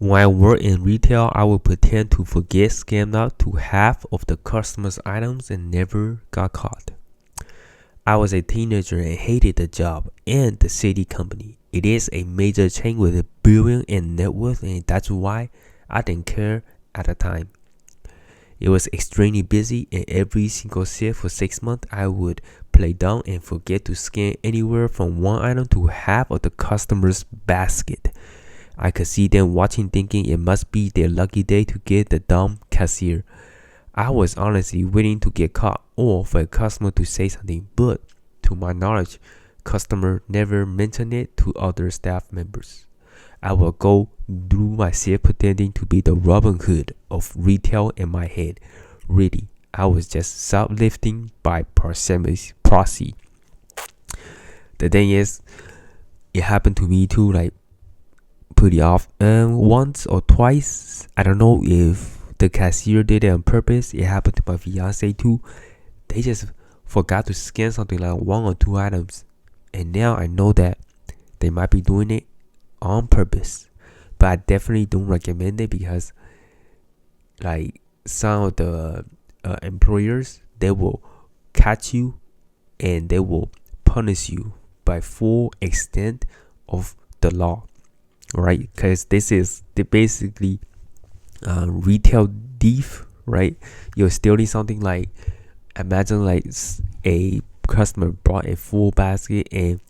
When I work in retail, I would pretend to forget scammed out to half of the customers' items and never got caught. I was a teenager and hated the job and the city company. It is a major chain with a billion in net worth, and that's why I didn't care at the time. It was extremely busy, and every single shift for 6 months, I would play dumb and forget to scan anywhere from one item to half of the customer's basket. I could see them watching, thinking it must be their lucky day to get the dumb cashier. I was honestly waiting to get caught or for a customer to say something, but to my knowledge, customer never mentioned it to other staff members. I would go through my shift pretending to be the Robin Hood of retail in my head. Really, I was just shoplifting by proxy. The thing is, it happened to me too, like pretty often, once or twice. I don't know if the cashier did it on purpose. It happened to my fiance too. They just forgot to scan something like one or two items, and now I know that they might be doing it on purpose. But I definitely don't recommend it because, like, some of the employers, they will catch you and they will punish you by full extent of the law, right? Because this is basically retail thief, right? You're stealing something like, imagine like a customer brought a full basket and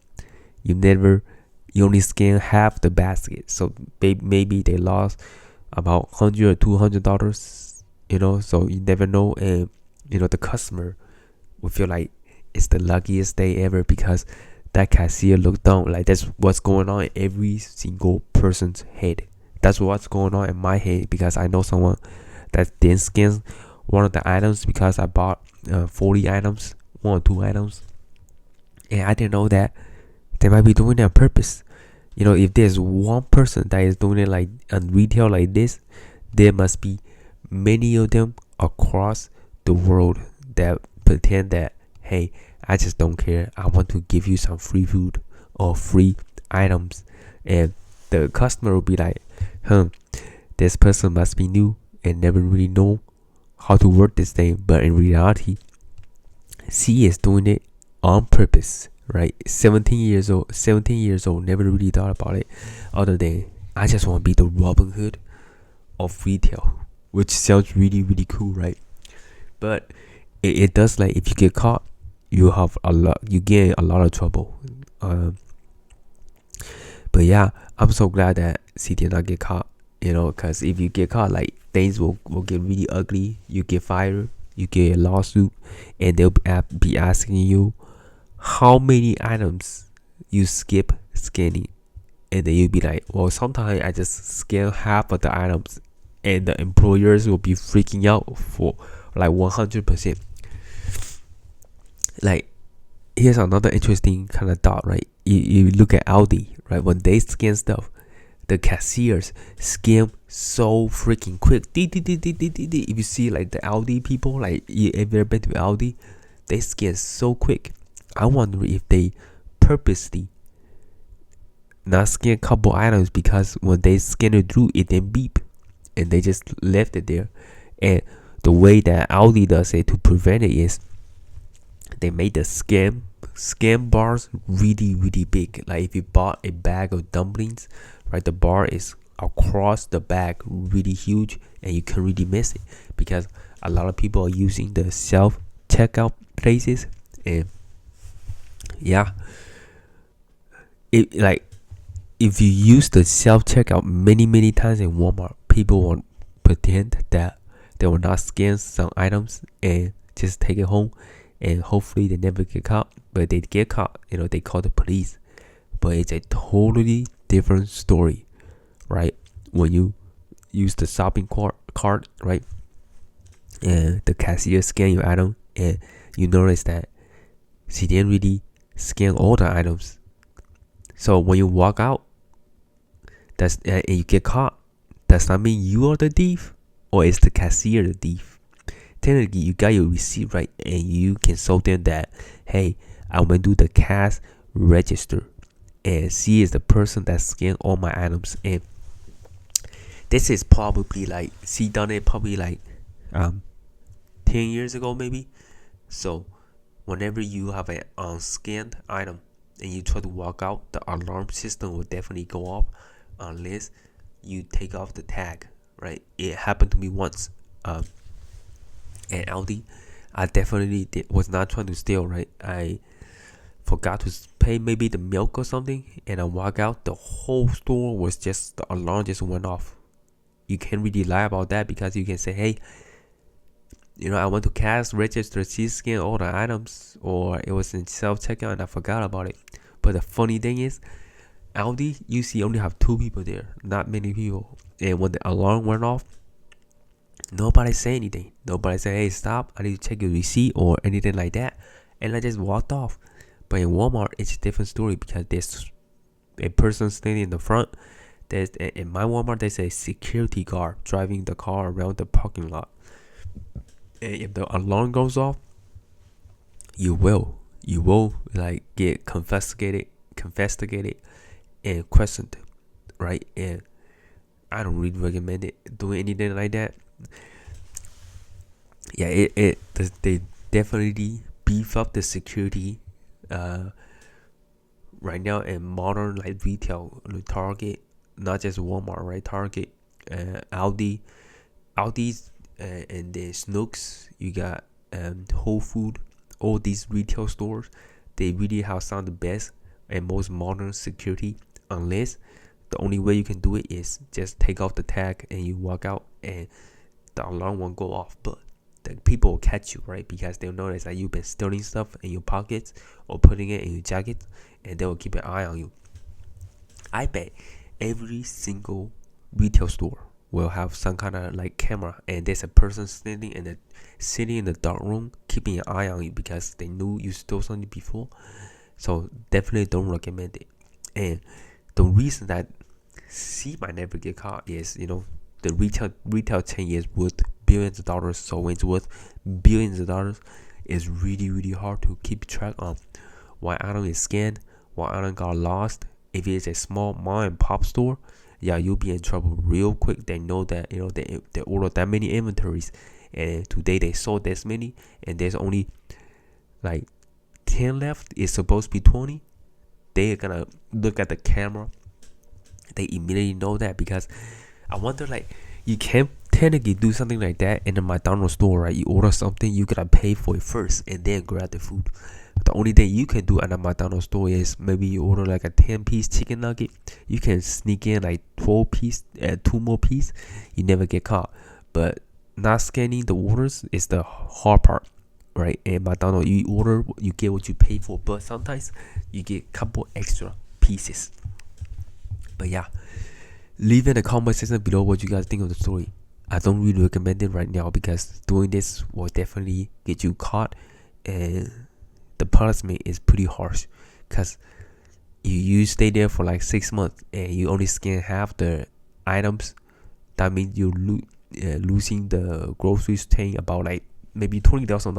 you only scan half the basket, so maybe they lost about $100 or $200, so you never know. And the customer will feel like it's the luckiest day ever because that cashier looked down. Like, that's what's going on in every single person's head. That's what's going on in my head because I know someone that didn't scan one of the items because I bought 40 items, one or two items, and I didn't know that they might be doing it on purpose. If there's one person that is doing it like on retail like this, there must be many of them across the world that pretend that, hey, I just don't care, I want to give you some free food or free items. And the customer will be like, this person must be new and never really know how to work this thing. But in reality, she is doing it on purpose, right? 17 years old, never really thought about it other than, I just want to be the Robin Hood of retail, which sounds really, really cool, right? But it does, like, if you get caught, you get a lot of trouble. But yeah, I'm so glad that she did not get caught, because if you get caught, like, things will get really ugly. You get fired, you get a lawsuit, and they'll be asking you how many items you skip scanning. And then you'll be like, well, sometimes I just scan half of the items, and the employers will be freaking out for like 100%. Like, here's another interesting kind of thought, right? You look at Aldi, right? When they scan stuff, the cashiers scan so freaking quick. If you see like the Aldi people, like, you ever been to Aldi, they scan so quick. I wonder if they purposely not scan a couple items because when they scan it through, it then beep, and they just left it there. And the way that Aldi does it to prevent it is they made the scan bars really, really big. Like, if you bought a bag of dumplings, right, the bar is across the bag, really huge, and you can really miss it because a lot of people are using the self checkout places. And yeah, if you use the self checkout many times in Walmart, people will pretend that they will not scan some items and just take it home, and hopefully they never get caught. But they get caught, they call the police. But it's a totally different story, right? When you use the shopping cart, right, and the cashier scan your item, and you notice that she didn't really scan all the items. So when you walk out, and you get caught, does that mean you are the thief, or is the cashier the thief? Technically, you got your receipt, right, and you can show them that, hey, I'm gonna do the cash register, and she is the person that scanned all my items. And This is probably like she done it probably like 10 years ago maybe. So whenever you have an unscanned item and you try to walk out, the alarm system will definitely go off unless you take off the tag, right? It happened to me once. At Aldi, I definitely was not trying to steal, right? I forgot to pay maybe the milk or something, and I walk out. The whole store was just, the alarm just went off. You can't really lie about that because you can say, hey, I went to cash register, she scanned all the items, or it was in self checkout and I forgot about it. But the funny thing is, Aldi, you see, only have 2 people there, not many people. And when the alarm went off, nobody say anything. Nobody say, hey, stop, I need to check your receipt or anything like that. And I just walked off. But in Walmart, it's a different story because there's a person standing in the front. In my Walmart, there's a security guard driving the car around the parking lot. And if the alarm goes off, you will like get confiscated and questioned, right? And I don't really recommend it doing anything like that. Yeah, they definitely beef up the security right now in modern like retail, Target, not just Walmart, right? Target, Aldi's, and then Snooks. You got Whole Food. All these retail stores, they really have some of the best and most modern security. Unless the only way you can do it is just take off the tag and you walk out, and the alarm won't go off. But the people will catch you, right? Because they'll notice that you've been stealing stuff in your pockets or putting it in your jacket, and they will keep an eye on you. I bet every single retail store will have some kind of like camera, and there's a person sitting in the dark room keeping an eye on you because they knew you stole something before. So definitely don't recommend it. And the reason that she might never get caught is, the retail chain is worth billions of dollars. So when it's worth billions of dollars, it's really, really hard to keep track of why item is scanned, why item got lost. If it's a small mom and pop store, yeah, you'll be in trouble real quick. They know that, they ordered that many inventories, and today they sold this many, and there's only like 10 left. It's supposed to be 20. They're gonna look at the camera. They immediately know that, because I wonder, like, you can't technically do something like that in a McDonald's store, right? You order something, you gotta pay for it first and then grab the food. The only thing you can do at a McDonald's store is maybe you order like a 10-piece chicken nugget. You can sneak in like 12-piece, 2 more piece. You never get caught. But not scanning the orders is the hard part, right? And McDonald's, you order, you get what you pay for, but sometimes you get a couple extra pieces. But yeah, leave in the comment section below what you guys think of the story. I don't really recommend it right now because doing this will definitely get you caught, and the punishment is pretty harsh because you stay there for like 6 months and you only scan half the items. That means you're losing the grocery chain about like maybe $20,000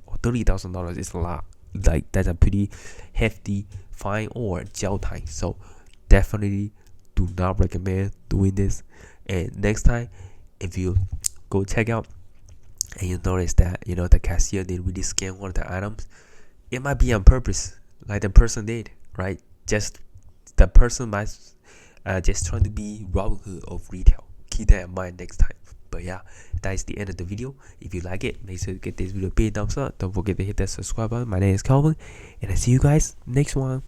or $30,000. It's a lot. Like, that's a pretty hefty fine or jail time. So definitely do not recommend doing this. And next time, if you go check out and you notice that the cashier didn't really scan one of the items, it might be on purpose, like the person did, right? Just the person might just trying to be Robin Hood of retail. Keep that in mind next time. But yeah, that is the end of the video. If you like it, make sure to give this video a big thumbs up. Don't forget to hit that subscribe button. My name is Calvin, and I see you guys next one.